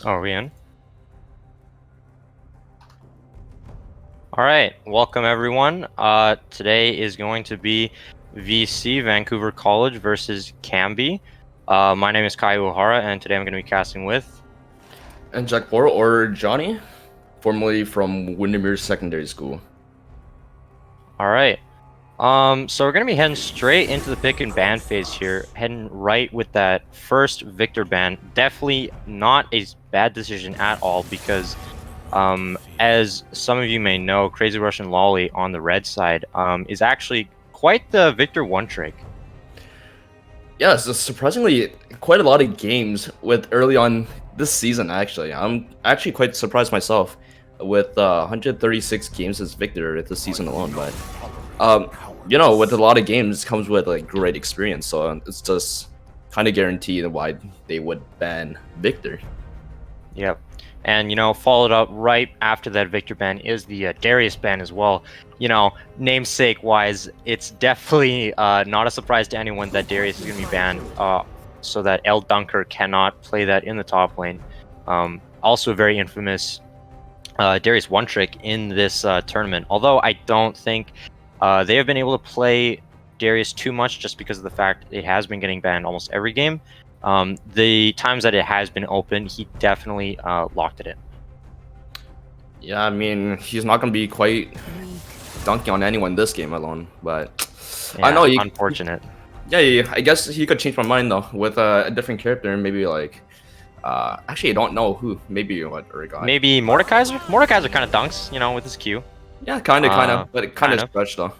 Oh, are we in? All right, welcome everyone. Today is going to be VC, Vancouver College versus Cambie. My name is Kai O'Hara, and today I'm going to be casting with... And Jack Bor or Johnny, formerly from Windermere Secondary School. All right. So we're going to be heading straight into the pick and ban phase here, heading right with that first Victor ban. Definitely not a bad decision at all because... as some of you may know, Crazy Russian Lolly on the red side is actually quite the Victor one trick. Yeah, so surprisingly, quite a lot of games with early on this season, actually. I'm actually quite surprised myself with 136 games as Victor this season alone. But, with a lot of games comes with like great experience. So it's just kind of guaranteed why they would ban Victor. Yep. And, followed up right after that Victor ban is the Darius ban as well. Namesake-wise, it's definitely not a surprise to anyone that Darius is going to be banned so that L Dunker cannot play that in the top lane. Also a very infamous Darius one-trick in this tournament. Although I don't think they have been able to play Darius too much just because of the fact it has been getting banned almost every game. The times that it has been open, he definitely locked it in. Yeah, I mean, he's not going to be quite dunking on anyone this game alone, but yeah, I know unfortunate. Yeah, I guess he could change my mind though with a different character, maybe like actually I don't know who, maybe what Urgot. Maybe Mordekaiser? Mordekaiser kind of dunks, with his Q. Yeah, kind of, but it kind of stretched though.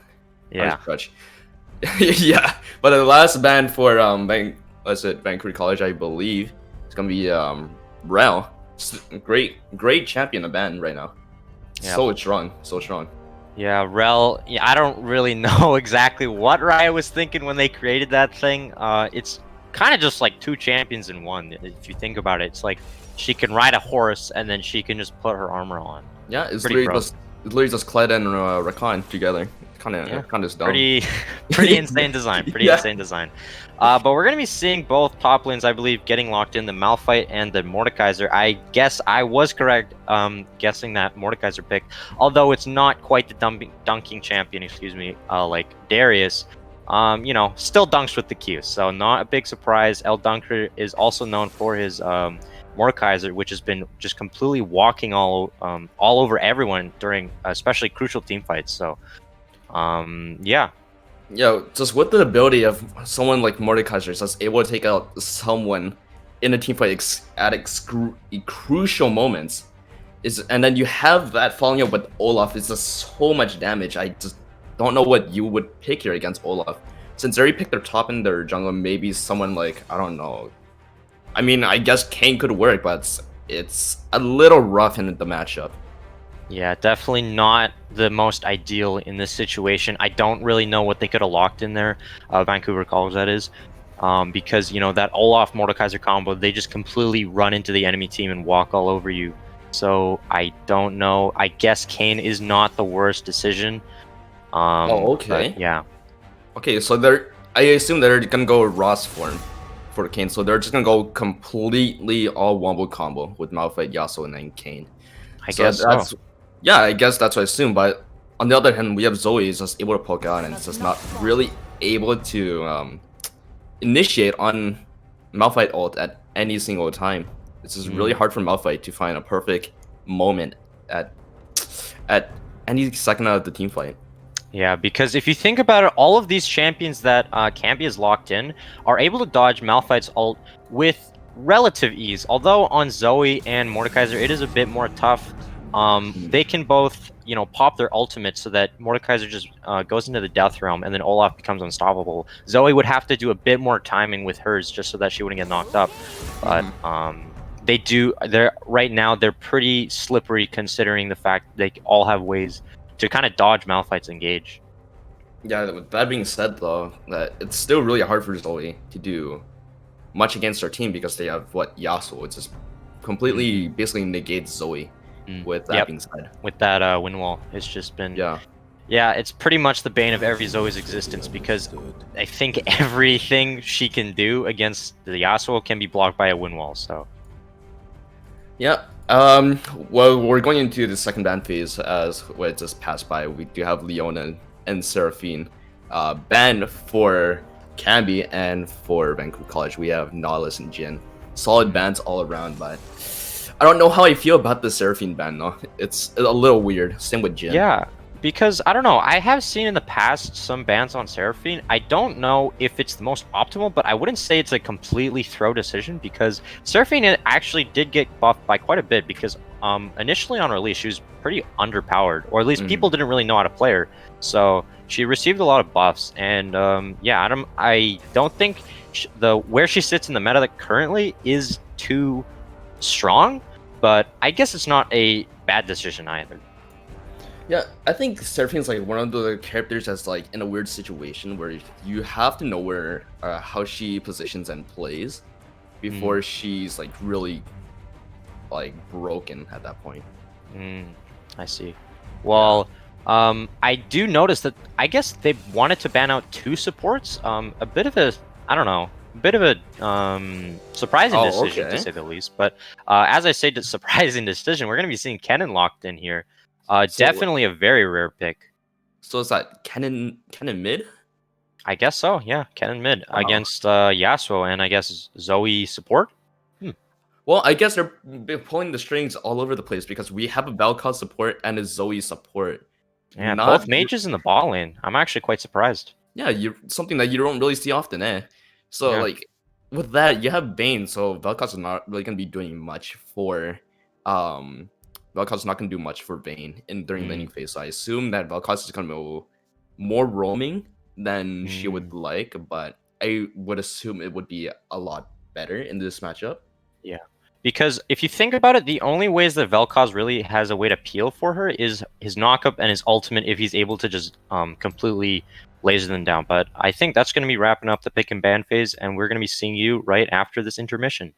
Yeah. Yeah, but the last ban for Vancouver College, I believe, it's gonna be Rel. Great champion of ban right now. Yep. So strong. Yeah, Rel. Yeah, I don't really know exactly what Riot was thinking when they created that thing. It's kind of just like two champions in one. If you think about it, it's like she can ride a horse and then she can just put her armor on. Yeah, it's literally just Kled and Rakan together. Kind of dumb. Pretty insane design. Insane design. But we're gonna be seeing both top lanes, I believe, getting locked in, the Malphite and the Mordekaiser. I guess I was correct guessing that Mordekaiser pick, although it's not quite the dunking champion, like Darius. Still dunks with the Q, so not a big surprise. L Dunker is also known for his Mordekaiser, which has been just completely walking all over everyone during especially crucial team fights. So yeah, just with the ability of someone like Mordekaiser just able to take out someone in a team fight at crucial moments, and then you have that following up with Olaf. It's just so much damage. I just don't know what you would pick here against Olaf, since they already picked their top and their jungle. Maybe someone like, I don't know. I mean, I guess Kane could work, but it's a little rough in the matchup. Yeah, definitely not the most ideal in this situation. I don't really know what they could have locked in there, Vancouver College, that is, because, that Olaf Mordekaiser combo, they just completely run into the enemy team and walk all over you. So I don't know. I guess Kane is not the worst decision. Okay. Yeah. Okay, so I assume they're gonna go Ross form for Kane. So they're just gonna go completely all wombo combo with Malphite, Yasuo, and then Kane. I guess so. Yeah, I guess that's what I assume. But on the other hand, we have Zoe is just able to poke out and it's just not really able to initiate on Malphite ult at any single time. It's just really hard for Malphite to find a perfect moment at any second of the team fight. Yeah, because if you think about it, all of these champions that Cambie is locked in are able to dodge Malphite's ult with relative ease. Although on Zoe and Mordekaiser, it is a bit more tough. They can both, pop their ultimate so that Mordekaiser just goes into the death realm and then Olaf becomes unstoppable. Zoe would have to do a bit more timing with hers just so that she wouldn't get knocked up. But right now they're pretty slippery considering the fact they all have ways to kind of dodge Malphite's engage. Yeah, with that being said though, that it's still really hard for Zoe to do much against her team because they have Yasuo. It's just completely basically negates Zoe. With that being said, with that win wall, it's just been it's pretty much the bane of every Zoe's existence because I think everything she can do against the Yasuo can be blocked by a win wall. So Yeah. Well, we're going into the second ban phase as what just passed by. We do have Leona and Seraphine banned for Cambie, and for Vancouver College we have Nautilus and Jin. Solid bans all around, but I don't know how I feel about the Seraphine ban though. It's a little weird. Same with Jin. Yeah, because I don't know. I have seen in the past some bans on Seraphine. I don't know if it's the most optimal, but I wouldn't say it's a completely throw decision because Seraphine actually did get buffed by quite a bit because initially on release she was pretty underpowered, or at least people didn't really know how to play her. So she received a lot of buffs, and yeah, I don't think where she sits in the meta currently is too strong, but I guess it's not a bad decision either. Yeah, I think Seraphine's like one of the characters that's like in a weird situation where you have to know where how she positions and plays before she's like really like broken at that point. I see. Well, I do notice that I guess they wanted to ban out two supports. A bit of a, I don't know, a bit of a surprising Oh, decision to okay. say the least. But as I say, the surprising decision, we're going to be seeing Kennen locked in here. So Definitely a very rare pick. so is that Kennen mid? I guess so. Yeah, Kennen mid Wow. against Yasuo and I guess Zoe support. Well, I guess they're pulling the strings all over the place because we have a Vel'Koz support and a Zoe support. Yeah, Not both mages in the ball lane. I'm actually quite surprised. Yeah, you something that you don't really see often, eh? So Yeah. like with that, you have Bane, so Vel'Koz is not really gonna be doing much for um Vel'Koz is not gonna do much for Bane in during laning Mm, phase. So I assume that Vel'Koz is gonna go more roaming than she would mm, like, but I would assume it would be a lot better in this matchup. yeah. Because if you think about it, the only ways that Vel'Koz really has a way to peel for her is his knockup and his ultimate if he's able to just completely laser them down. But I think that's going to be wrapping up the pick and ban phase, and we're going to be seeing you right after this intermission.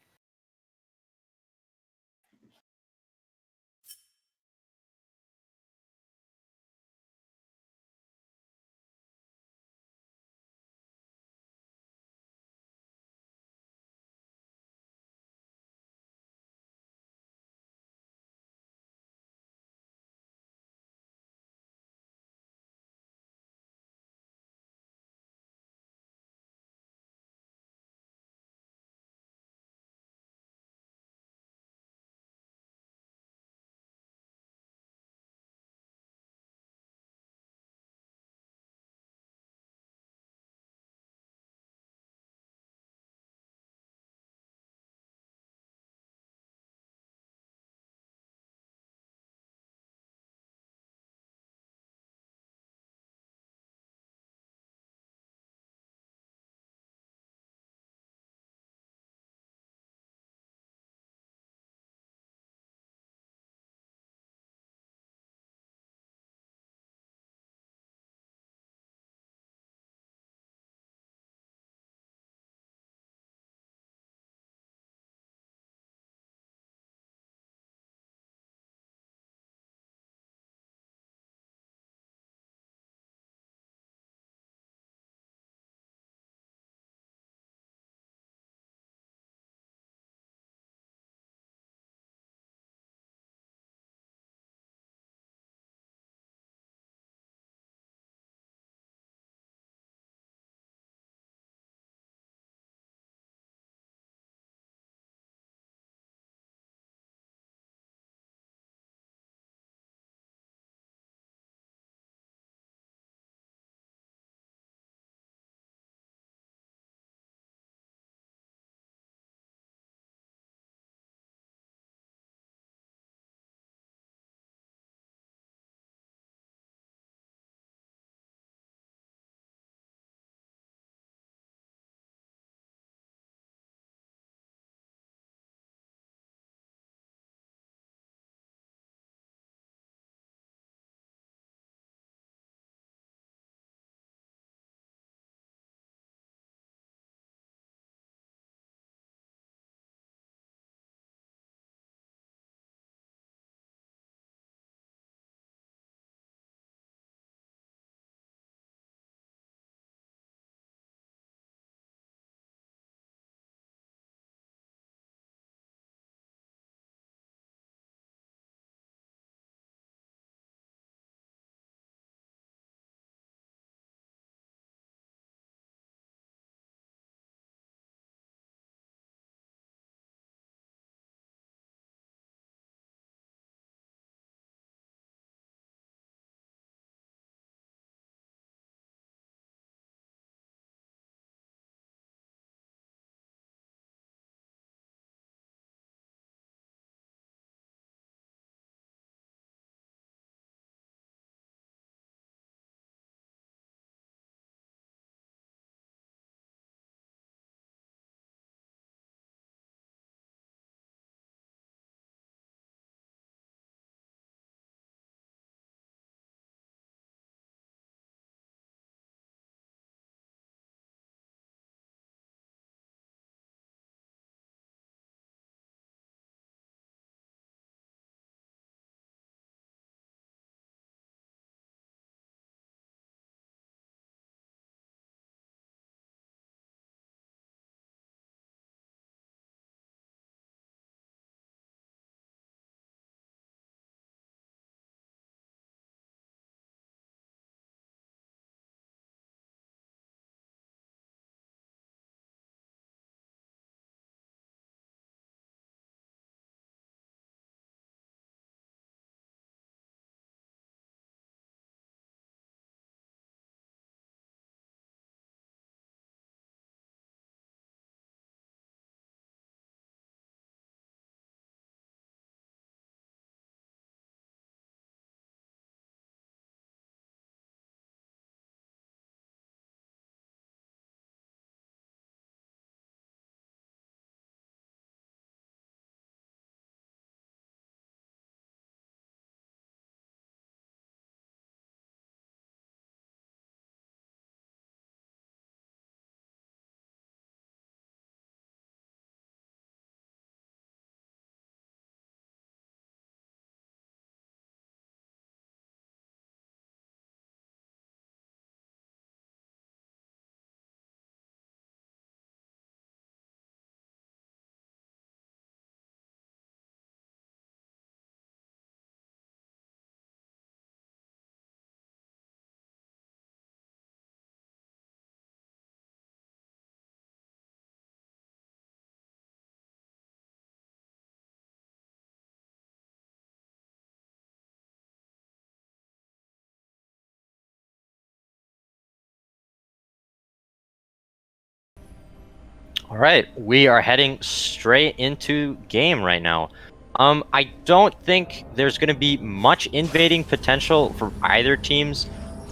All right, we are heading straight into game right now. I don't think there's going to be much invading potential for either teams.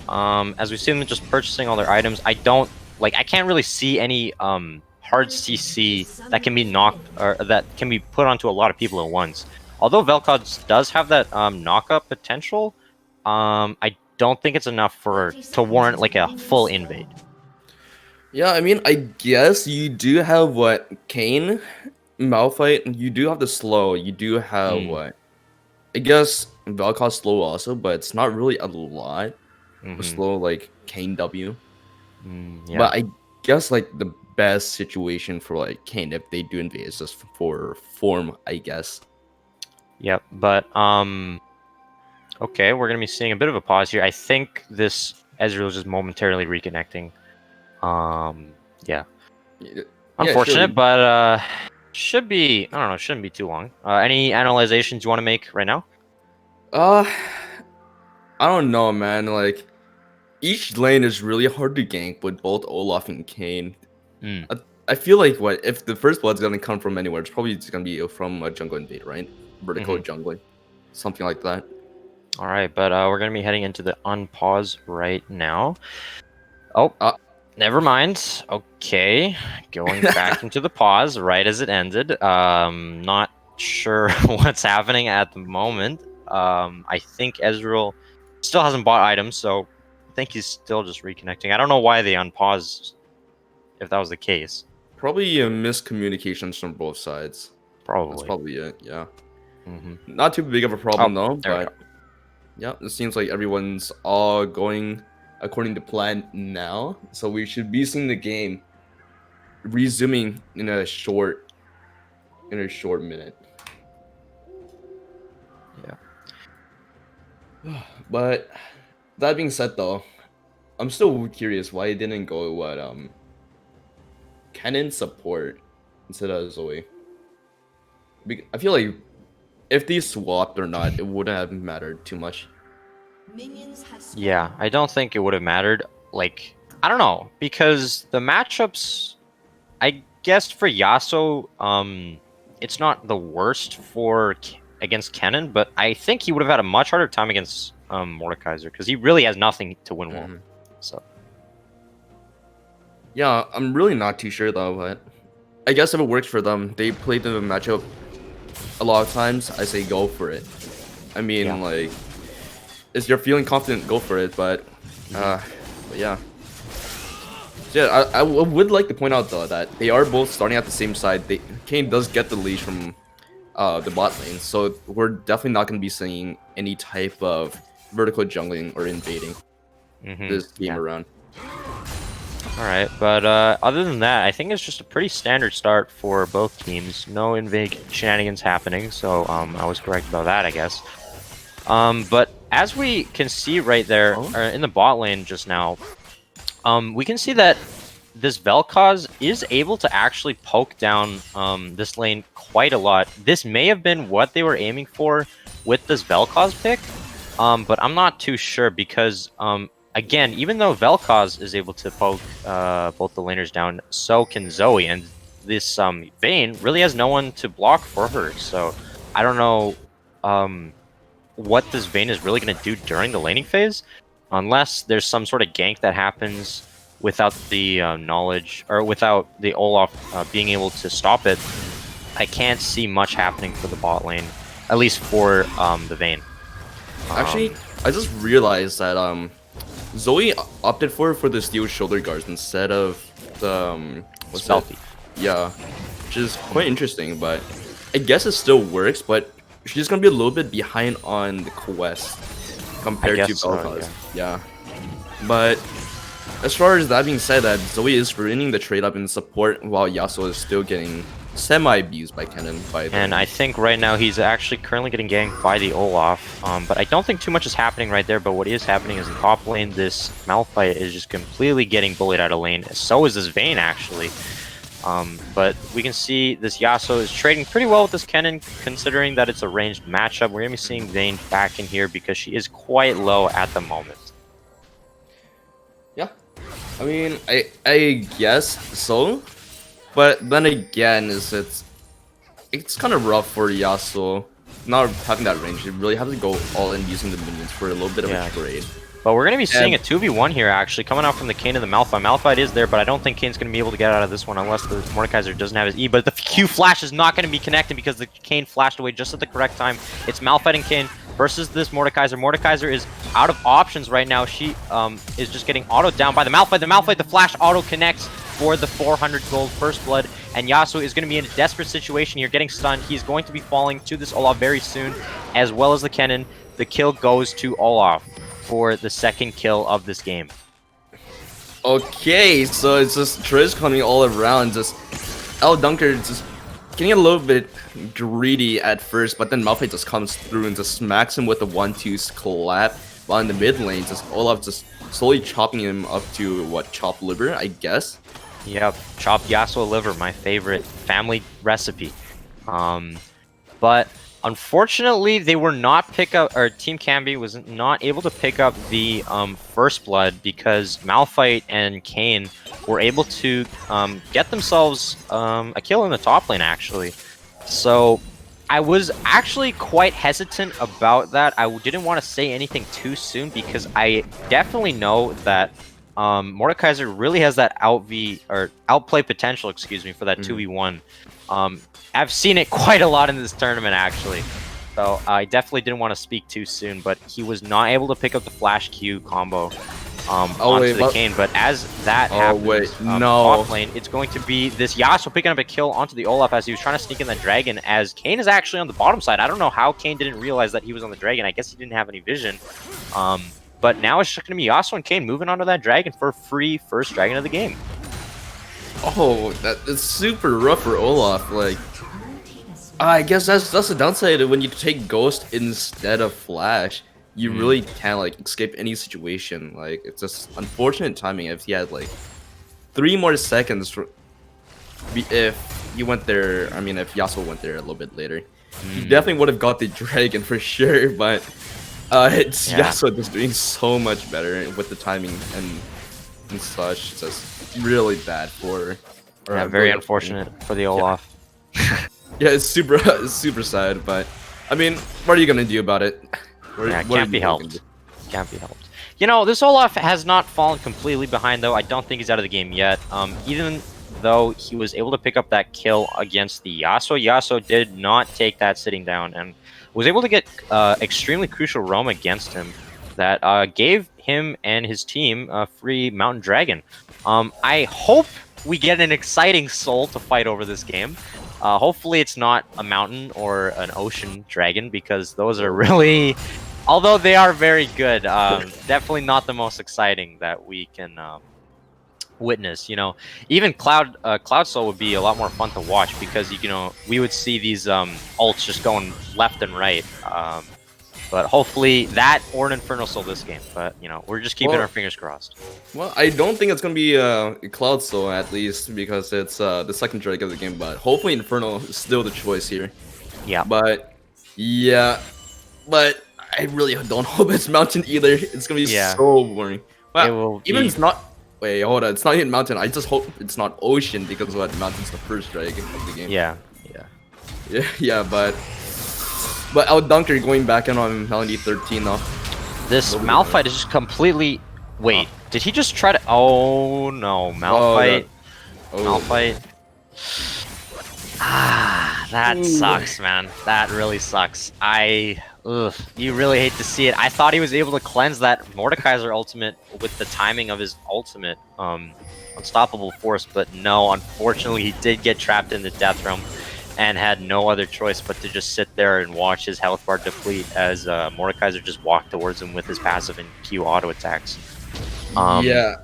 As we see them just purchasing all their items, I can't really see any hard CC that can be knocked or that can be put onto a lot of people at once. Although Vel'Koz does have that knock-up potential, I don't think it's enough to warrant like a full invade. Yeah, I mean, I guess you do have what Kane, Malphite. You do have the slow. You do have what I guess Vel'Koz slow also, but it's not really a lot. Slow like Kane W. Yeah. But I guess like the best situation for like Kane if they do invade is just for form, I guess. Yep, but okay, we're gonna be seeing a bit of a pause here. I think this Ezreal is just momentarily reconnecting. Yeah. Unfortunate, sure. but should be, I don't know, shouldn't be too long. Any analyzations you want to make right now? I don't know, man. Like each lane is really hard to gank with both Olaf and Kane. I feel like what if the first blood's gonna come from anywhere? It's probably just gonna be from a jungle invade, right? Vertical jungling, something like that. All right, but we're gonna be heading into the unpause right now. Oh, never mind. Okay, going back into the pause right as it ended. Not sure what's happening at the moment. I think Ezreal still hasn't bought items, so I think he's still just reconnecting. I don't know why they unpaused if that was the case. Probably miscommunications from both sides. Probably. That's probably it, yeah. Not too big of a problem though, but yeah, it seems like everyone's all going according to plan now. So we should be seeing the game resuming in a short minute. Yeah. But that being said though, I'm still curious why it didn't go what Kennen support instead of Zoe. I feel like if they swapped or not, it wouldn't have mattered too much. Yeah, I don't think it would have mattered. Like, I don't know, because the matchups, I guess for Yasuo, it's not the worst against Kennen, but I think he would have had a much harder time against Mordekaiser because he really has nothing to win war. So. Yeah, I'm really not too sure though, but I guess if it works for them, they played the matchup a lot of times. I say go for it. I mean, like, if you're feeling confident, go for it. But yeah. So yeah, I would like to point out though that they are both starting at the same side. Kane does get the leash from the bot lane, so we're definitely not going to be seeing any type of vertical jungling or invading this game around. Alright, but other than that, I think it's just a pretty standard start for both teams. No invade shenanigans happening, so I was correct about that, I guess. But as we can see right there, in the bot lane just now, we can see that this Vel'Koz is able to actually poke down this lane quite a lot. This may have been what they were aiming for with this Vel'Koz pick, but I'm not too sure because again, even though Vel'Koz is able to poke both the laners down, so can Zoe, and this Vayne really has no one to block for her. So I don't know what this Vayne is really going to do during the laning phase, unless there's some sort of gank that happens without the knowledge, or without the Olaf being able to stop it. I can't see much happening for the bot lane, at least for the Vayne. Actually, I just realized that Zoe opted for the steel shoulder guards instead of the what's that? Yeah, which is quite interesting. But I guess it still works. But she's gonna be a little bit behind on the quest compared to Vel'Koz. Yeah, but as far as that being said, that Zoe is ruining the trade up in support while Yasuo is still getting semi-abused by Kennen. And I think right now he's actually currently getting ganked by the Olaf, but I don't think too much is happening right there. But what is happening is in top lane, this Malphite is just completely getting bullied out of lane. So is this Vayne actually. But we can see this Yasuo is trading pretty well with this Kennen, considering that it's a ranged matchup. We're going to be seeing Vayne back in here because she is quite low at the moment. Yeah, I mean, I guess so. But then again, it's kind of rough for Yasuo not having that range. You really have to go all in using the minions for a little bit of a trade. But we're going to be seeing a 2v1 here, actually, coming out from the Kayn and the Malphite. Malphite is there, but I don't think Kayn's going to be able to get out of this one unless the Mordekaiser doesn't have his E. But the Q flash is not going to be connected because the Kayn flashed away just at the correct time. It's Malphite and Kayn versus this Mordekaiser. Mordekaiser is out of options right now. She is just getting autoed down by the Malphite. The Malphite, the flash auto connects for the 400 gold first blood. And Yasuo is going to be in a desperate situation here, getting stunned. He's going to be falling to this Olaf very soon, as well as the Kennen. The kill goes to Olaf for the second kill of this game. Okay, so it's just Trish coming all around, just Dunker just getting a little bit greedy at first, but then Malphite just comes through and just smacks him with a 1-2 clap. While in the mid lane, just Olaf just slowly chopping him up to what, chopped liver, I guess. Yep, chopped Yasuo liver, my favorite family recipe. But unfortunately, they were not pick up, or Team Cambie was not able to pick up the first blood because Malphite and Kayn were able to get themselves a kill in the top lane, actually. So I was actually quite hesitant about that. I didn't want to say anything too soon because I definitely know that Mordekaiser really has that outplay potential, excuse me, for that 2v1. I've seen it quite a lot in this tournament, actually. So I definitely didn't want to speak too soon, but he was not able to pick up the flash Q combo onto the Kayn. But as that happens, top lane, it's going to be this Yasuo picking up a kill onto the Olaf as he was trying to sneak in that dragon, as Kayn is actually on the bottom side. I don't know how Kayn didn't realize that he was on the dragon. I guess he didn't have any vision. But now it's just going to be Yasuo and Kayn moving onto that dragon for a free first dragon of the game. Oh, that's super rough for Olaf. Like, I guess that's the downside when you take Ghost instead of Flash. You really can't like escape any situation. Like, it's just unfortunate timing. If he had like 3 more seconds, if you went there, I mean, if Yasuo went there a little bit later, he definitely would have got the dragon for sure. But it's Yasuo just doing so much better with the timing and such. It's just really bad for. Yeah, very unfortunate for the Olaf. Yeah, it's super sad, but I mean, what are you gonna do about it? Can't be helped. Can't be helped. You know, this Olaf has not fallen completely behind, though. I don't think he's out of the game yet. Even though he was able to pick up that kill against the Yasuo, Yasuo did not take that sitting down and was able to get extremely crucial roam against him that gave him and his team a free Mountain Dragon. I hope we get an exciting soul to fight over this game. Hopefully it's not a mountain or an ocean dragon, because those are really, although they are very good, definitely not the most exciting that we can witness. You know, even Cloud Soul would be a lot more fun to watch because you know we would see these ults just going left and right. But hopefully that or an Infernal Soul this game. But you know, we're just keeping our fingers crossed. Well, I don't think it's gonna be Cloud Soul at least because it's the second dragon of the game. But hopefully Infernal is still the choice here. Yeah. But yeah, but I really don't hope it's Mountain either. It's gonna be so boring. Well, even it's not. Wait, hold on. It's not even Mountain. I just hope it's not Ocean because what, Mountain's the first dragon of the game. Yeah, but Dunker going back in on Melody 13 though. This Malphite is just completely. Wait, did he just try to? Oh no, Malphite. Malphite. That sucks, man. That really sucks. You really hate to see it. I thought he was able to cleanse that Mordekaiser ultimate with the timing of his ultimate, Unstoppable Force, but no, unfortunately he did get trapped in the Death Realm and had no other choice but to just sit there and watch his health bar deplete as Mordekaiser just walked towards him with his passive and Q auto attacks. Yeah.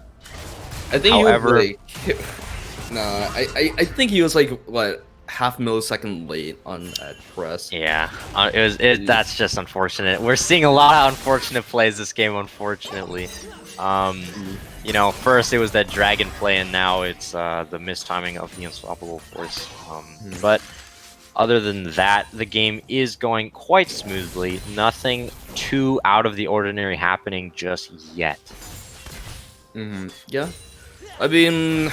I think however, he was like, I think he was like, what, half millisecond late on that press. Yeah, that's just unfortunate. We're seeing a lot of unfortunate plays this game, unfortunately. You know, first it was that dragon play, and now it's the mistiming of the Unstoppable Force. But other than that, the game is going quite smoothly. Nothing too out of the ordinary happening just yet. Yeah. I mean,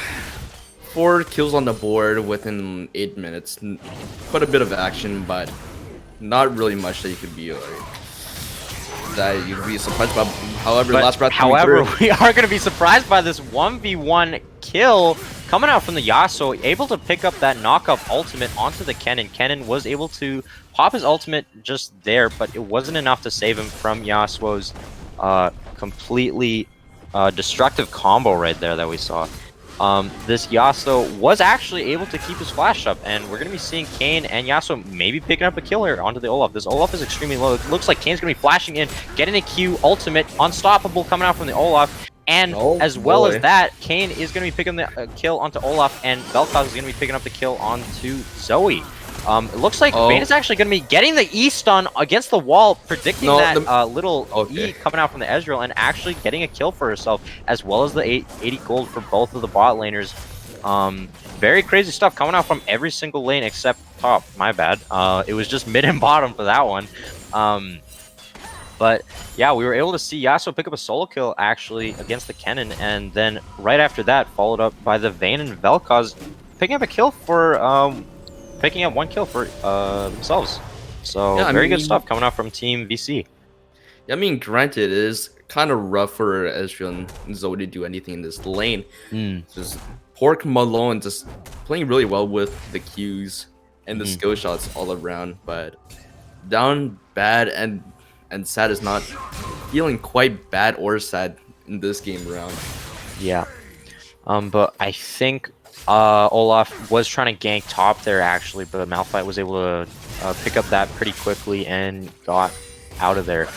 4 kills on the board within 8 minutes. Quite a bit of action, but not really much that you could be surprised about. However, But last breath. however, we are going to be surprised by this 1v1 kill coming out from the Yasuo, able to pick up that knockup ultimate onto the Kennen. Kennen was able to pop his ultimate just there, but it wasn't enough to save him from Yasuo's completely destructive combo right there that we saw. This Yasuo was actually able to keep his flash up, and we're going to be seeing Kayn and Yasuo maybe picking up a kill here onto the Olaf. This Olaf is extremely low. It looks like Kayn's going to be flashing in, getting a Q ultimate, unstoppable coming out from the Olaf. And as well as that, Kayn is going to be picking the kill onto Olaf, and Vel'Koz is going to be picking up the kill onto Zoe. It looks like Vayne is actually going to be getting the E stun against the wall, predicting little E coming out from the Ezreal, and actually getting a kill for herself, as well as the 80 gold for both of the bot laners. Very crazy stuff coming out from every single lane except top. My bad. It was just mid and bottom for that one. But yeah, we were able to see Yasuo pick up a solo kill actually against the Kennen, and then right after that, followed up by the Vayne and Vel'Koz picking up a kill for picking up 1 kill for themselves. So yeah, very good stuff coming out from Team VC. Yeah, I mean, granted, it is kind of rough for Ezreal and Zoe to do anything in this lane. Just Pork Malone just playing really well with the Qs and the skill shots all around, but down bad and sad is not feeling quite bad or sad in this game round. Yeah. But I think Olaf was trying to gank top there actually, but Malphite was able to pick up that pretty quickly and got out of there.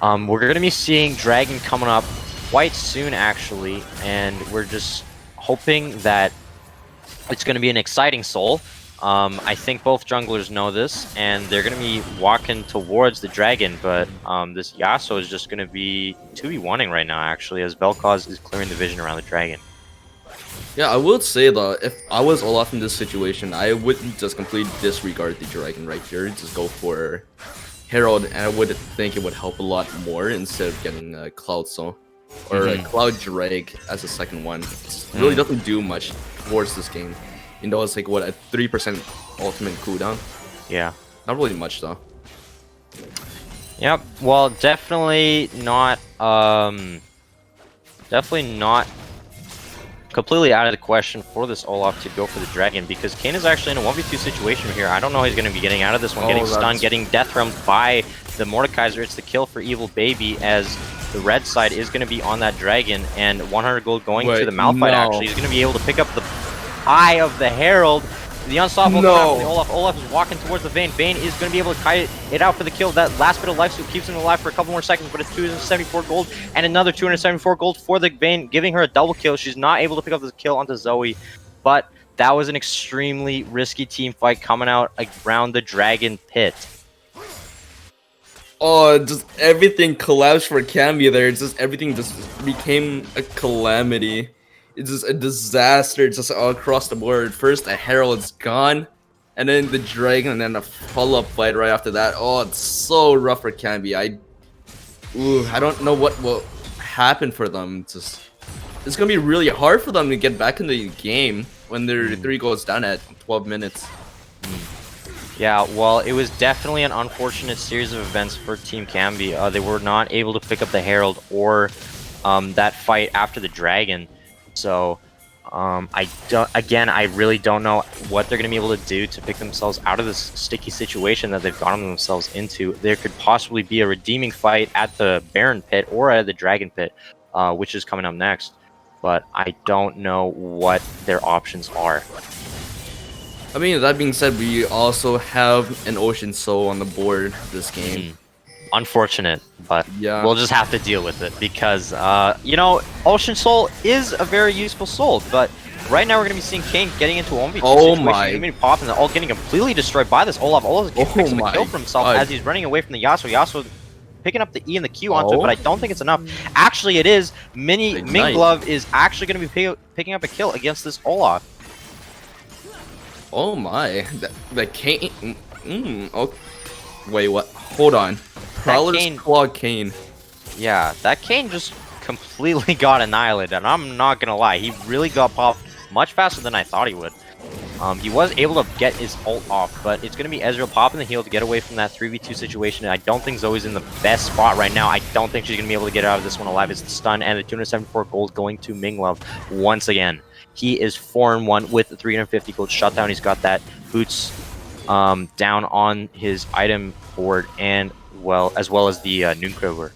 We're going to be seeing Dragon coming up quite soon actually, and we're just hoping that it's going to be an exciting soul. I think both junglers know this, and they're going to be walking towards the Dragon, but this Yasuo is just going to be 2v1ing right now actually, as Vel'Koz is clearing the vision around the Dragon. Yeah, I would say though, if I was Olaf in this situation, I wouldn't just completely disregard the Dragon right here. Just go for Herald, and I would think it would help a lot more instead of getting a Cloud Soul or a Cloud Drake as a second one. It really doesn't do much towards this game. You know, it's like what, a 3% ultimate cooldown. Yeah, not really much though. Yep. Well, definitely not. Definitely not completely out of the question for this Olaf to go for the Dragon, because Kayn is actually in a 1v2 situation here. I don't know how he's going to be getting out of this one, getting stunned, getting death roamed by the Mordekaiser. It's the kill for Evil Baby, as the red side is going to be on that Dragon, and 100 gold going to the Malphite actually. He's going to be able to pick up the eye of the Herald. The unstoppable from the Olaf. Olaf is walking towards the Vayne. Vayne is going to be able to kite it out for the kill. That last bit of life steal keeps him alive for a couple more seconds, but it's 274 gold and another 274 gold for the Vayne, giving her a double kill. She's not able to pick up the kill onto Zoe, but that was an extremely risky team fight coming out around the Dragon pit. Oh, just everything collapsed for Cambie there. It's just everything just became a calamity. It's just a disaster just all across the board. First, a Herald's gone, and then the Dragon, and then a follow-up fight right after that. Oh, it's so rough for Cambie. I don't know what will happen for them. It's gonna be really hard for them to get back in the game when their 3 goes down at 12 minutes. Yeah, well, it was definitely an unfortunate series of events for Team Cambie. They were not able to pick up the Herald or that fight after the Dragon. So, I really don't know what they're going to be able to do to pick themselves out of this sticky situation that they've gotten themselves into. There could possibly be a redeeming fight at the Baron pit or at the Dragon pit, which is coming up next. But I don't know what their options are. I mean, that being said, we also have an Ocean Soul on the board this game. Unfortunate, but yeah, we'll just have to deal with it, because you know, Ocean Soul is a very useful soul, but right now we're gonna be seeing Kayn getting into a 1v2 situation. He's pop, and they're all getting completely destroyed by this Olaf. Olaf is fixing the kill for himself as he's running away from the Yasuo. Yasuo picking up the E and the Q onto it, but I don't think it's enough. Actually, it is. Ming Glove is actually gonna be picking up a kill against this Olaf. Oh my, that Kayn. Oh, wait, what? Hold on. Prowler's Claw Kayn. Yeah, that Kayn just completely got annihilated, and I'm not gonna lie, he really got popped much faster than I thought he would. He was able to get his ult off, but it's going to be Ezreal popping the heal to get away from that 3v2 situation. I don't think Zoe's in the best spot right now. I don't think she's going to be able to get out of this one alive. It's the stun and the 274 gold going to Minglove once again. He is 4-1 with the 350 gold shutdown. He's got that boots down on his item board, and as well as the Noonkroger.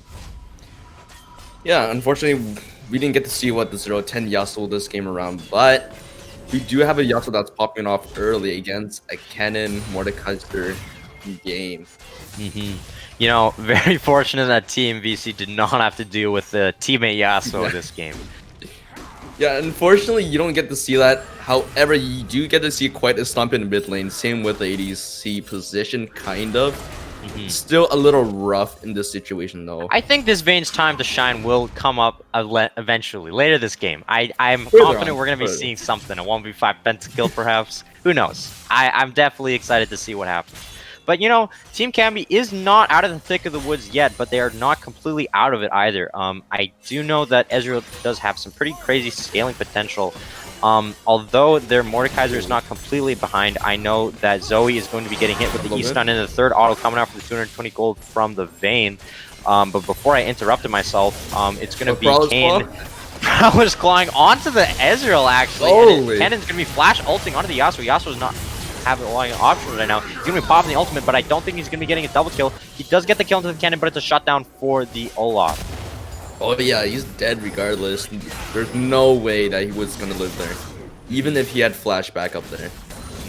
Yeah, unfortunately, we didn't get to see what the 0-10 Yasuo this game around, but we do have a Yasuo that's popping off early against a Cannon Mordekaiser game. You know, very fortunate that Team VC did not have to deal with the teammate Yasuo this game. Yeah, unfortunately, you don't get to see that. However, you do get to see quite a stomp in mid lane. Same with the ADC position, kind of. Still a little rough in this situation, though. I think this Vayne's time to shine will come up eventually, later this game. I'm confident we're going to be seeing something, a 1v5 pentakill perhaps. Who knows? I'm definitely excited to see what happens. But, you know, Team Cambie is not out of the thick of the woods yet, but they are not completely out of it either. I do know that Ezreal does have some pretty crazy scaling potential. Although their Mordekaiser is not completely behind, I know that Zoe is going to be getting hit with the E-stun in the third auto coming out for the 220 gold from the Vayne. But before I interrupted myself, it's going to be Kane. Prowler's clawing onto the Ezreal, actually. And Cannon's going to be flash ulting onto the Yasuo. Yasuo's not having a lot of options right now. He's going to be popping the ultimate, but I don't think he's going to be getting a double kill. He does get the kill into the Cannon, but it's a shutdown for the Olaf. Oh yeah, he's dead regardless. There's no way that he was gonna live there. Even if he had flashback up there.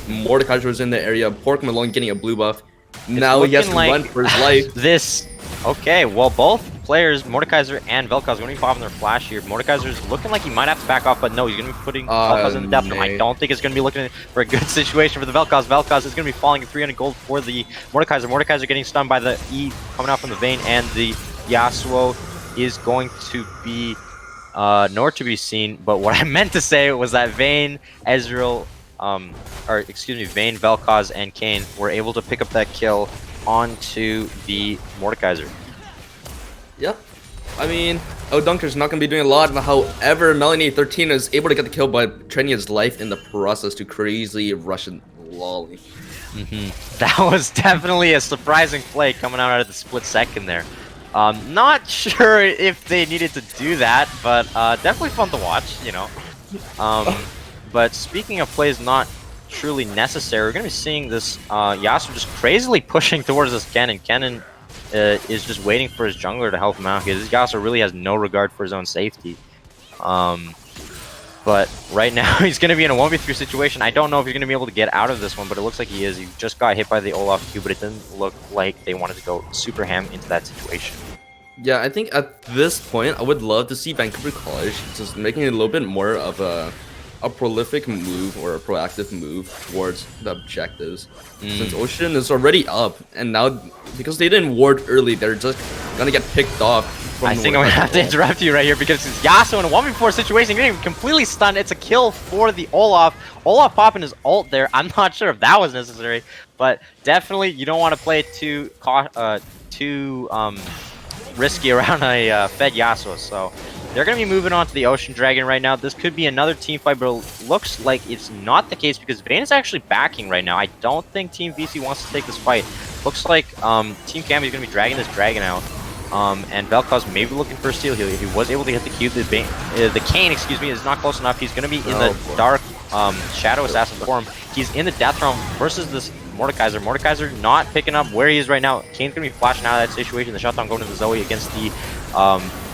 Mordekaiser was in the area, Pork Malone getting a blue buff. Now he has to run for his life. Okay, well both players, Mordekaiser and Vel'Koz, going to be popping their flash here. Mordekaiser's looking like he might have to back off, but no, he's going to be putting Vel'Koz in the depth. I don't think it's going to be looking for a good situation for the Vel'Koz. Vel'Koz is going to be falling at 300 gold for the Mordekaiser. Mordekaiser getting stunned by the E coming out from the Vayne, and the Yasuo is going to be nowhere to be seen. But what I meant to say was that Vayne, Ezreal, Vayne, Vel'Koz, and Kane were able to pick up that kill onto the Mordekaiser. Yep. I mean, Dunker's not going to be doing a lot. However, Melanie13 is able to get the kill by trading his life in the process to crazy Russian lolly. That was definitely a surprising play coming out of the split second there. Not sure if they needed to do that, but definitely fun to watch, you know. But speaking of plays not truly necessary, we're going to be seeing this Yasuo just crazily pushing towards this Cannon. Cannon is just waiting for his jungler to help him out, because this Yasuo really has no regard for his own safety. But right now, he's going to be in a 1v3 situation. I don't know if he's going to be able to get out of this one, but it looks like he is. He just got hit by the Olaf Q, but it didn't look like they wanted to go super ham into that situation. Yeah, I think at this point, I would love to see Vancouver College just making a little bit more of a prolific move or a proactive move towards the objectives. Since Ocean is already up, and now, because they didn't ward early, they're just going to get picked off. I think I'm going to have to interrupt you right here, because it's Yasuo in a 1v4 situation, getting completely stunned. It's a kill for the Olaf. Olaf popping his ult there. I'm not sure if that was necessary, but definitely you don't want to play too risky around a fed Yasuo. So they're going to be moving on to the Ocean Dragon right now. This could be another team fight, but it looks like it's not the case, because Vayne is actually backing right now. I don't think Team VC wants to take this fight. Looks like Team Cambie is going to be dragging this dragon out. And Vel'Koz may be looking for a steal here. He was able to hit the cube. The Kane, excuse me, is not close enough. He's going to be in the dark Shadow Assassin form. He's in the death realm versus this Mordekaiser. Mordekaiser not picking up where he is right now. Kane's going to be flashing out of that situation. The shutdown going to the Zoe against the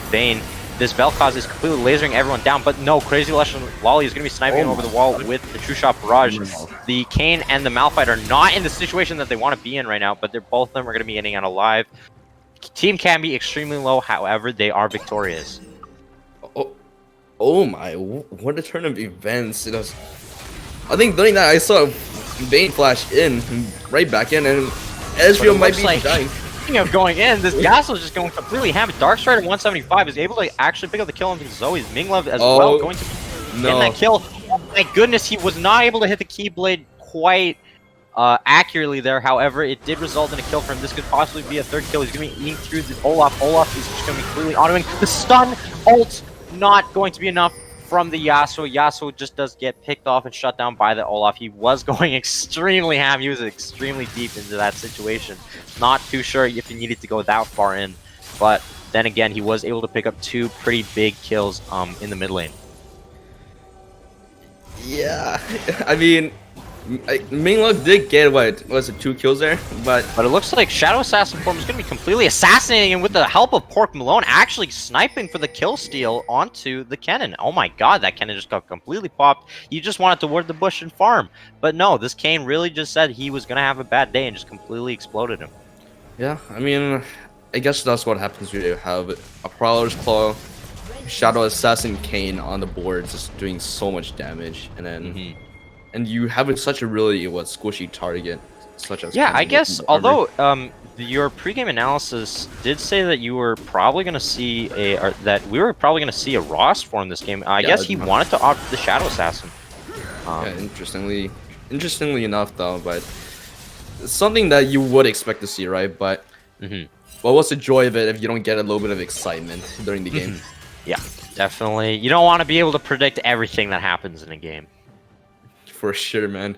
Vayne. This Vel'Koz is completely lasering everyone down, but no, Crazy Lolly is going to be sniping over the wall with the True Shot Barrage. The Kane and the Malphite are not in the situation that they want to be in right now, but both of them are going to be getting out alive. Team Cambie extremely low, however, they are victorious. Oh my, what a turn of events. I think during that I saw Vayne flash in, right back in, and Ezreal might be dying. Speaking of going in, this Yasuo is just going completely ham. Darkstrider 175 is able to actually pick up the kill on Zoe's Minglove as well, going to be in that kill. Oh my goodness, he was not able to hit the Keyblade quite accurately there. However, it did result in a kill for him. This could possibly be a third kill. He's going to be eating through the Olaf. Olaf is just going to be completely autoing. The stun ult not going to be enough from the Yasuo. Yasuo just does get picked off and shut down by the Olaf. He was going extremely ham. He was extremely deep into that situation. Not too sure if he needed to go that far in. But then again, he was able to pick up 2 pretty big kills in the mid lane. Yeah, I mean, Mingluck did get, what was it, 2 kills there? But it looks like Shadow Assassin form is going to be completely assassinating him with the help of Pork Malone, actually sniping for the kill steal onto the Kennen. Oh my god, that Kennen just got completely popped. You just wanted to ward the bush and farm. But no, this Kane really just said he was going to have a bad day and just completely exploded him. yeah, I mean, I guess that's what happens when you have a Prowler's Claw, Shadow Assassin Kane on the board, just doing so much damage, and then and you have such a really squishy target, such as I guess. Although your pregame analysis did say that you were probably going to see that we were probably going to see a Ross form this game. I guess he wanted to opt the Shadow Assassin. Yeah, interestingly enough, though, but it's something that you would expect to see, right? But what was the joy of it if you don't get a little bit of excitement during the game? Yeah, definitely. You don't want to be able to predict everything that happens in a game. For sure, man.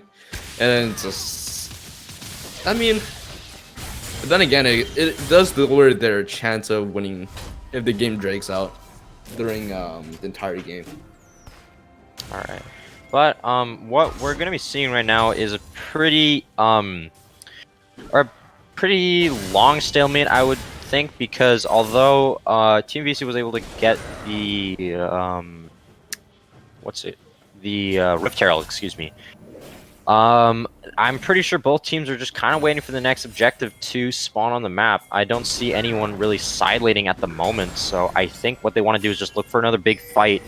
And just, I mean, but then again, it does lower their chance of winning if the game drags out during the entire game. All right, but what we're gonna be seeing right now is a pretty long stalemate, I would think, because although Team VC was able to get the Rift Herald, excuse me. I'm pretty sure both teams are just kind of waiting for the next objective to spawn on the map. I don't see anyone really side laning at the moment, so I think what they want to do is just look for another big fight,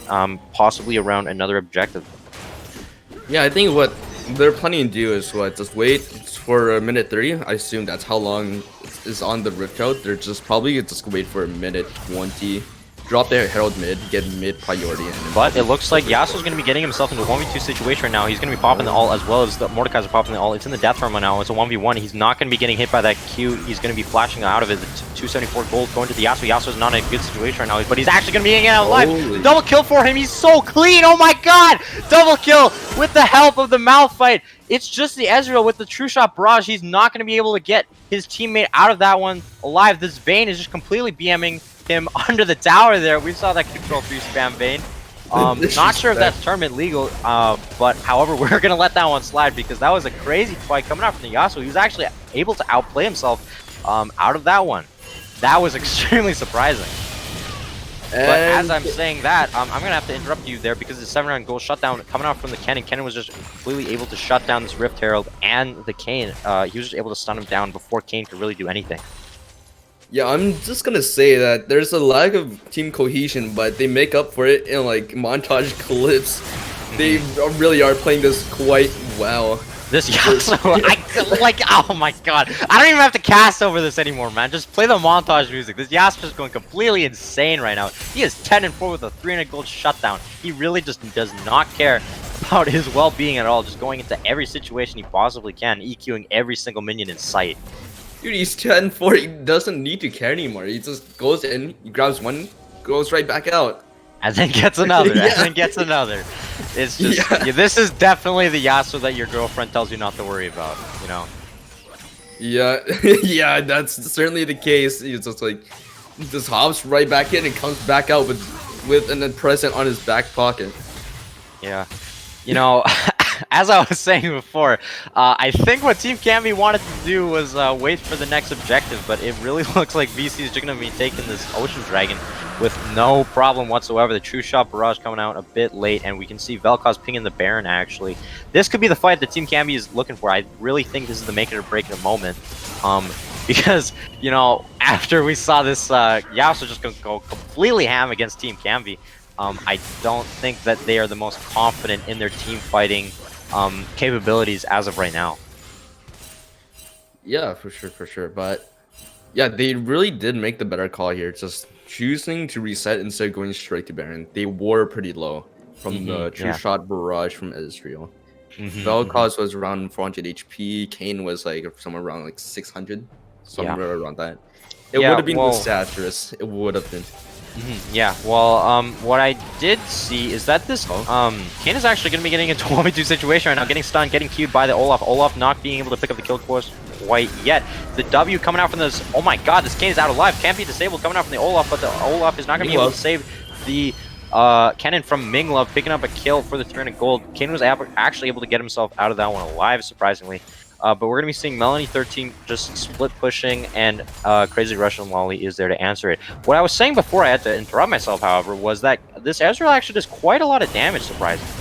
possibly around another objective. Yeah, I think what they're planning to do is just wait for a minute 30. I assume that's how long is on the Rift Herald. They're just probably just wait for a minute 20. Drop their Herald mid, get mid priority. But it looks like Yasuo's going to be getting himself into a 1v2 situation right now. He's going to be popping the ult as well as the Mordekaiser popping the ult. It's in the death farm now. It's a 1v1. He's not going to be getting hit by that Q. He's going to be flashing out of it. The 274 gold going to the Yasuo. Yasuo's not in a good situation right now, but he's actually going to be getting out alive. Double kill for him. He's so clean. Oh my god. Double kill with the help of the Malphite. It's just the Ezreal with the True Shot Barrage. He's not going to be able to get his teammate out of that one alive. This Vayne is just completely BMing him under the tower there. We saw that control 3 spam Vayne. Not sure if that's tournament legal, but however, we're going to let that one slide because that was a crazy fight coming out from the Yasuo. He was actually able to outplay himself out of that one. That was extremely surprising. But as I'm saying that, I'm going to have to interrupt you there because the 7-round goal shutdown coming out from the Kennen. Kennen was just completely able to shut down this Rift Herald and the Kane. He was just able to stun him down before Kane could really do anything. Yeah, I'm just gonna say that there's a lack of team cohesion, but they make up for it in like montage clips. They really are playing this quite well. This Yasuo, oh my god. I don't even have to cast over this anymore, man. Just play the montage music. This Yasuo is going completely insane right now. He is 10-4 with a 300 gold shutdown. He really just does not care about his well-being at all. Just going into every situation he possibly can, EQing every single minion in sight. Dude, he's 10-4. He doesn't need to care anymore. He just goes in, he grabs one, goes right back out. And then gets another, and then gets another. It's just, this is definitely the Yasuo that your girlfriend tells you not to worry about, you know? Yeah, yeah, that's certainly the case. He's just like, just hops right back in and comes back out with an present on his back pocket. Yeah. You know, as I was saying before, I think what Team Cambie wanted to do was wait for the next objective, but it really looks like VC is just going to be taking this Ocean Dragon with no problem whatsoever. The True Shot Barrage coming out a bit late, and we can see Vel'Koz pinging the Baron, actually. This could be the fight that Team Cambie is looking for. I really think this is the make it or break it moment. Because, you know, after we saw this, Yasuo just going to go completely ham against Team Cambie. I don't think that they are the most confident in their team fighting capabilities as of right now. Yeah, for sure. But yeah, they really did make the better call here. Just choosing to reset instead of going straight to Baron. They were pretty low from the True Shot Barrage from Ezreal. Vel'Koz was around 400 HP. Kane was like somewhere around like 600, somewhere around that. It would have been disastrous. It would have been. Yeah, well, what I did see is that this, Kane is actually going to be getting into a 1v2 situation right now, getting stunned, getting queued by the Olaf. Olaf not being able to pick up the kill course quite yet. The W coming out from this, oh my god, this Kane is out of life. Can't be disabled coming out from the Olaf, but the Olaf is not going to be able to save the Kennen from Minglove, picking up a kill for the 300 gold. Kane was actually able to get himself out of that one alive, surprisingly. But we're going to be seeing Melanie 13 just split pushing, and Crazy Russian Lolly is there to answer it. What I was saying before I had to interrupt myself, however, was that this Ezreal actually does quite a lot of damage, surprisingly.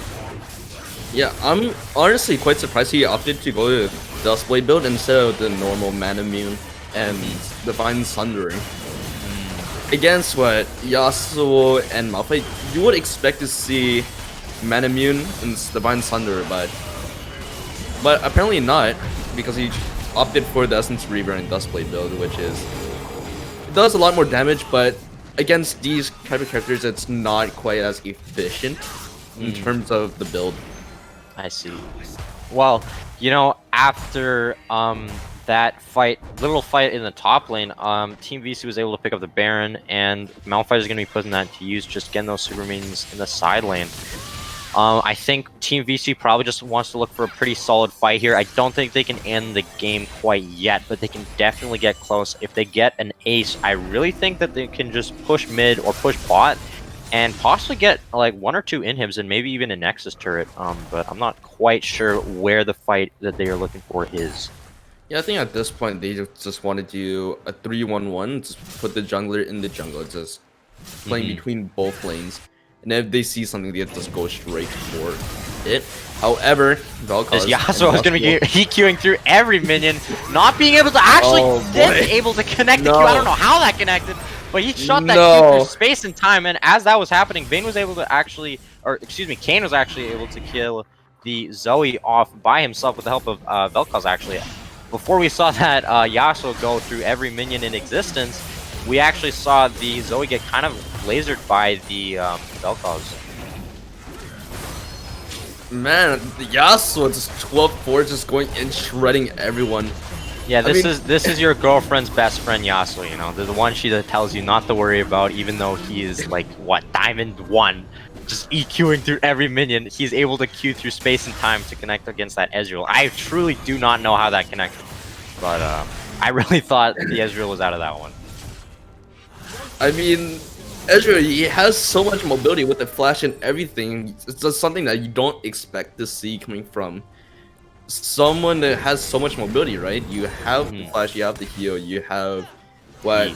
Yeah, I'm honestly quite surprised he opted to go to Duskblade build instead of the normal Manamune and Divine Sundering. Against what Yasuo and Malphite, you would expect to see Manamune and Divine Sunder, but apparently not, because he opted for the Essence Reaver and Duskblade build, which it does a lot more damage, but against these type of characters, it's not quite as efficient in terms of the build. I see. Well, you know, after that little fight in the top lane, Team VC was able to pick up the Baron, and Malphite is going to be putting that to use, just getting those super minions in the side lane. I think Team VC probably just wants to look for a pretty solid fight here. I don't think they can end the game quite yet, but they can definitely get close. If they get an ace, I really think that they can just push mid or push bot and possibly get like 1 or 2 inhibs and maybe even a Nexus turret. But I'm not quite sure where the fight that they are looking for is. Yeah, I think at this point they just want to do a 3-1-1, just put the jungler in the jungle, just playing between both lanes. And if they see something, they just go straight for it. However, Vel'Koz Yasuo is going to be EQing through every minion, not being able to actually able to connect the Q. I don't know how that connected, but he shot that Q through space and time. And as that was happening, Vayne was able to actually, or excuse me, Kane was actually able to kill the Zoe off by himself with the help of Vel'Koz. Actually, before we saw that Yasuo go through every minion in existence, we actually saw the Zoe get kind of lasered by the Vel'Koz. Man, the Yasuo just 12-4, just going and shredding everyone. Yeah, this is your girlfriend's best friend Yasuo, you know, the one that tells you not to worry about, even though he is like what, Diamond 1, just EQing through every minion. He's able to Q through space and time to connect against that Ezreal. I truly do not know how that connected, but I really thought the Ezreal was out of that one. I mean, Ezreal, he has so much mobility with the flash and everything. It's just something that you don't expect to see coming from someone that has so much mobility, right? You have the flash, you have the heal, you have what?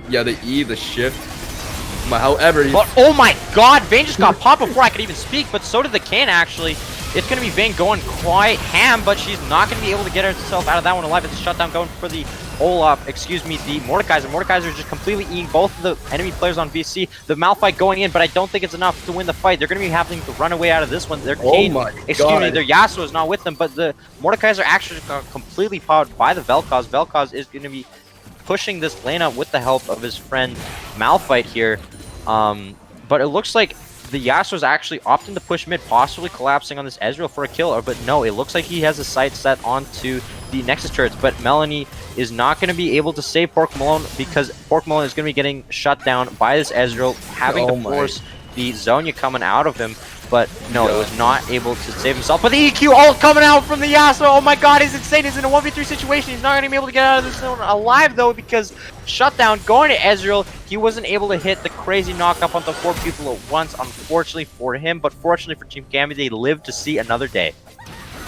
Yeah, the E, the shift. But however, oh my god, Vayne just got popped before I could even speak, but so did the Can actually. It's going to be Vayne going quite ham, but she's not going to be able to get herself out of that one alive. It's a shutdown going for the Olaf, excuse me, the Mordekaiser. Mordekaiser is just completely eating both of the enemy players on VC. The Malphite going in, but I don't think it's enough to win the fight. They're going to be having to run away out of this one. Their Kane, excuse me, their Yasuo is not with them, but the Mordekaiser actually got completely powered by the Vel'Koz. Vel'Koz is going to be pushing this lane up with the help of his friend Malphite here. But it looks like the Yasuo is actually opting to push mid, possibly collapsing on this Ezreal for a kill. But no, it looks like he has a sight set onto the Nexus turrets. But Melanie is not going to be able to save Pork Malone, because Pork Malone is going to be getting shut down by this Ezreal, having to force the Zhonya coming out of him. But no, it was not able to save himself. But the EQ ult coming out from the Yasuo. Oh my god, he's insane. He's in a 1v3 situation. He's not going to be able to get out of this one alive, though, because shutdown going to Ezreal. He wasn't able to hit the crazy knock-up onto 4 people at once, unfortunately for him. But fortunately for Team Cambie, they lived to see another day.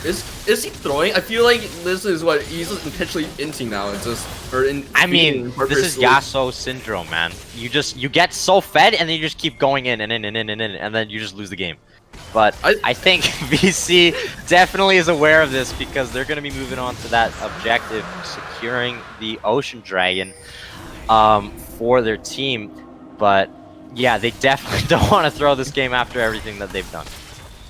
Is he throwing? I feel like this is what he's just intentionally inting now. It's just I mean, this is Yasuo syndrome, man. You get so fed and then you just keep going in and then you just lose the game. But I think VC definitely is aware of this, because they're going to be moving on to that objective, securing the Ocean Dragon for their team. But yeah, they definitely don't want to throw this game after everything that they've done.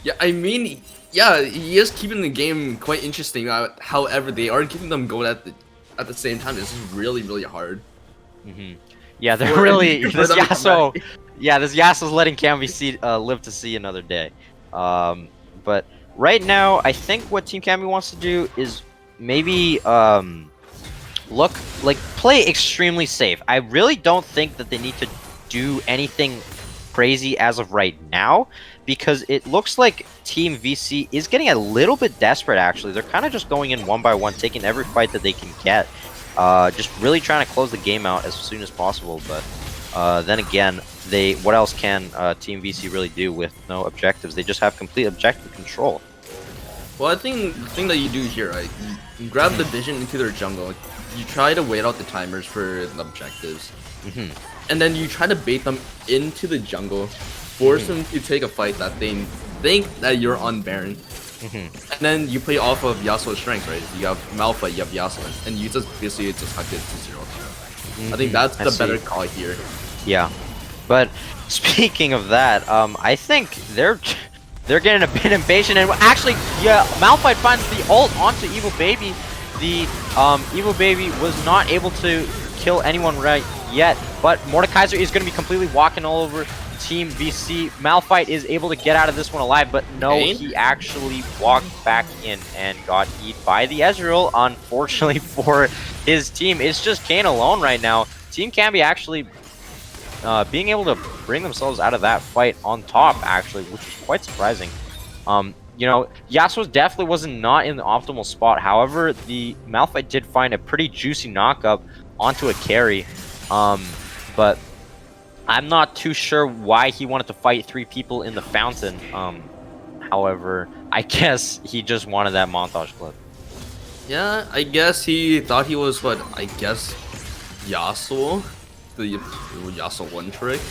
Yeah, I mean, yeah, he is keeping the game quite interesting. However, they are keeping them going at the same time. This is really, really hard. Yeah, they're really this Yasuo. Yeah, this Yasuo's letting Cambie live to see another day. But right now, I think what Team Cambie wants to do is maybe play extremely safe. I really don't think that they need to do anything crazy as of right now, because it looks like Team VC is getting a little bit desperate, actually. They're kind of just going in one by one, taking every fight that they can get. Just really trying to close the game out as soon as possible. But then again, what else can Team VC really do with no objectives? They just have complete objective control. Well, I think the thing that you do here, right? You grab the vision into their jungle. You try to wait out the timers for the objectives. And then you try to bait them into the jungle, force them to take a fight that they think that you're on Baron. And then you play off of Yasuo's strength, right? You have Malphite, you have Yasuo, and you just basically just huck it to 0. I think that's the better call here. Yeah, but speaking of that, I think they're getting a bit impatient, and actually, yeah, Malphite finds the ult onto Evil Baby. The Evil Baby was not able to kill anyone right yet, but Mordekaiser is going to be completely walking all over Team VC. Malphite is able to get out of this one alive, but no, he actually walked back in and got eaten by the Ezreal. Unfortunately for his team, it's just Kayn alone right now. Team Cambie actually being able to bring themselves out of that fight on top, actually, which is quite surprising. You know, Yasuo definitely was not in the optimal spot. However, the Malphite did find a pretty juicy knockup onto a carry. But I'm not too sure why he wanted to fight 3 people in the fountain. However, I guess he just wanted that montage clip. Yeah, I guess he thought he was what? I guess Yasuo, the Yasuo one trick.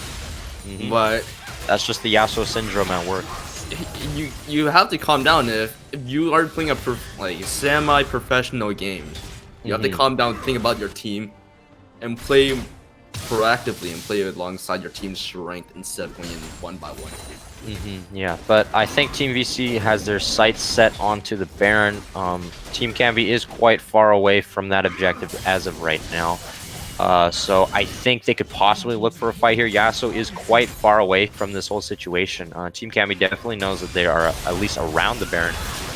But that's just the Yasuo syndrome at work. You have to calm down if you are playing a semi-professional game. You have to calm down, think about your team, and play proactively and play alongside your team's strength instead of going in one by one. Yeah, but I think Team VC has their sights set onto the Baron. Team Cambie is quite far away from that objective as of right now. So I think they could possibly look for a fight here. Yasuo is quite far away from this whole situation. Team Cambie definitely knows that they are at least around the Baron.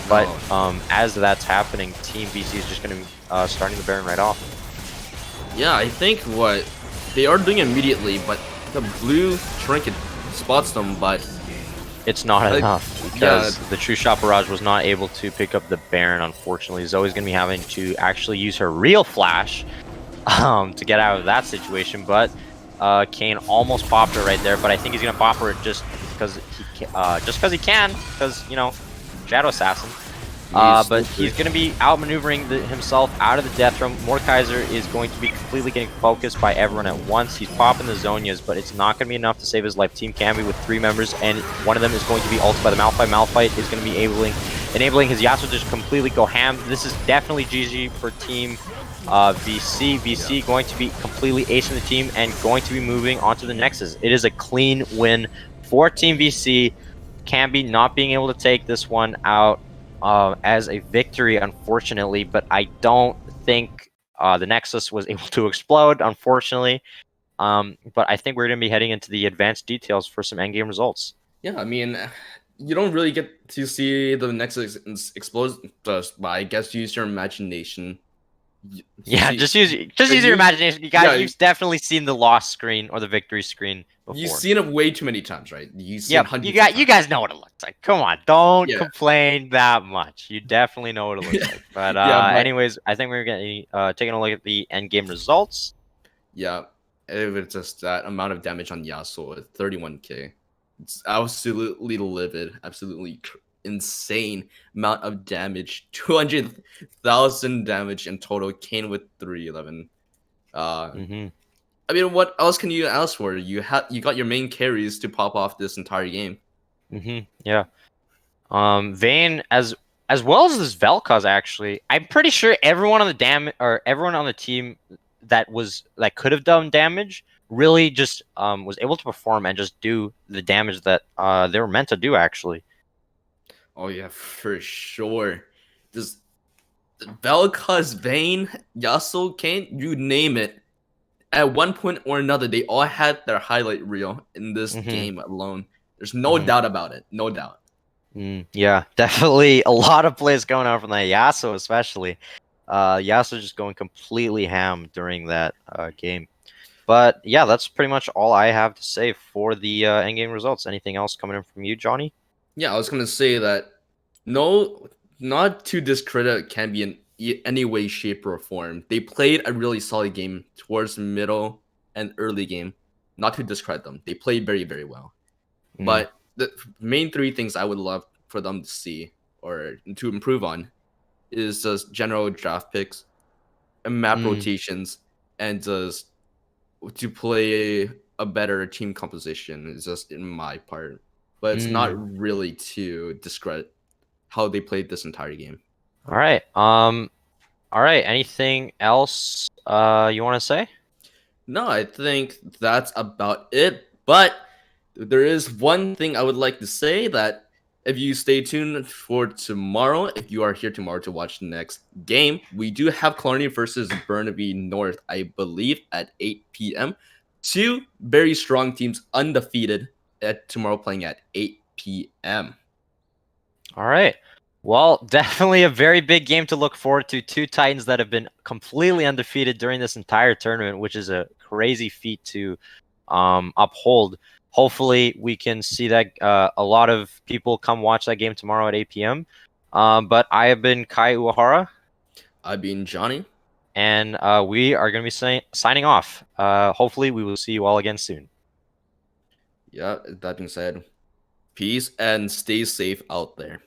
But as that's happening, Team VC is just going to be starting the Baron right off. Yeah, I think what they are doing immediately, but the blue trinket spots them, but it's not enough because the True Shot Barrage was not able to pick up the Baron, unfortunately. Zoe's going to be having to actually use her real flash to get out of that situation, but Kayn almost popped her right there, but I think he's going to pop her just because he can, because, you know, Shadow Assassin. But he's going to be outmaneuvering himself out of the Death Room. Mordekaiser is going to be completely getting focused by everyone at once. He's popping the Zhonya's, but it's not going to be enough to save his life. Team Cambie with 3 members, and one of them is going to be ulted by the Malphite. Malphite is going to be enabling his Yasuo to just completely go ham. This is definitely GG for Team VC. VC going to be completely acing the team and going to be moving on to the Nexus. It is a clean win for Team VC. Cambie not being able to take this one out as a victory, unfortunately, but I don't think the Nexus was able to explode, unfortunately. But I think we're going to be heading into the advanced details for some endgame results. Yeah, I mean, you don't really get to see the Nexus explode, but I guess use your imagination. Yeah, just use your imagination. You guys, you've definitely seen the loss screen or the victory screen before. You've seen it way too many times, right? You guys know what it looks like. Come on, don't complain that much. You definitely know what it looks like. But anyways, I think we're getting taking a look at the end game results. Yeah, it's just that amount of damage on Yasuo, 31k. It's absolutely livid, absolutely insane amount of damage. 200,000 damage in total. Kayn with 311. I mean, what else can you ask for? You got your main carries to pop off this entire game. Yeah. Vayne as well as this Vel'Koz, actually. I'm pretty sure everyone on the team that could have done damage really just was able to perform and just do the damage that they were meant to do, actually. Oh yeah, for sure. Just Vel'Koz, Vayne, Yasuo, Kayn, you name it. At one point or another, they all had their highlight reel in this game alone. There's no doubt about it. No doubt. Yeah, definitely a lot of plays going on from that Yasuo, especially. Yasuo just going completely ham during that game. But yeah, that's pretty much all I have to say for the endgame results. Anything else coming in from you, Johnny? Yeah, I was gonna say that no, not to discredit Cambie in any way, shape, or form. They played a really solid game towards the middle and early game. Not to discredit them, they played very, very well. Mm, But the main three things I would love for them to see or to improve on is just general draft picks and map mm, rotations and just to play a better team composition is just in my part. But it's not mm. really to discredit how they played this entire game. All right. All right. Anything else you want to say? No, I think that's about it. But there is one thing I would like to say that if you stay tuned for tomorrow, if you are here tomorrow to watch the next game, we do have Colony versus Burnaby North, I believe, at 8 p.m. Two very strong teams, undefeated, at tomorrow playing at 8 p.m. All right. Well, definitely a very big game to look forward to. Two Titans that have been completely undefeated during this entire tournament, which is a crazy feat to uphold. Hopefully, we can see that a lot of people come watch that game tomorrow at 8 p.m. But I have been Kai Uehara, I've been Johnny. and we are going to be signing off. Hopefully, we will see you all again soon. Yeah, that being said, peace and stay safe out there.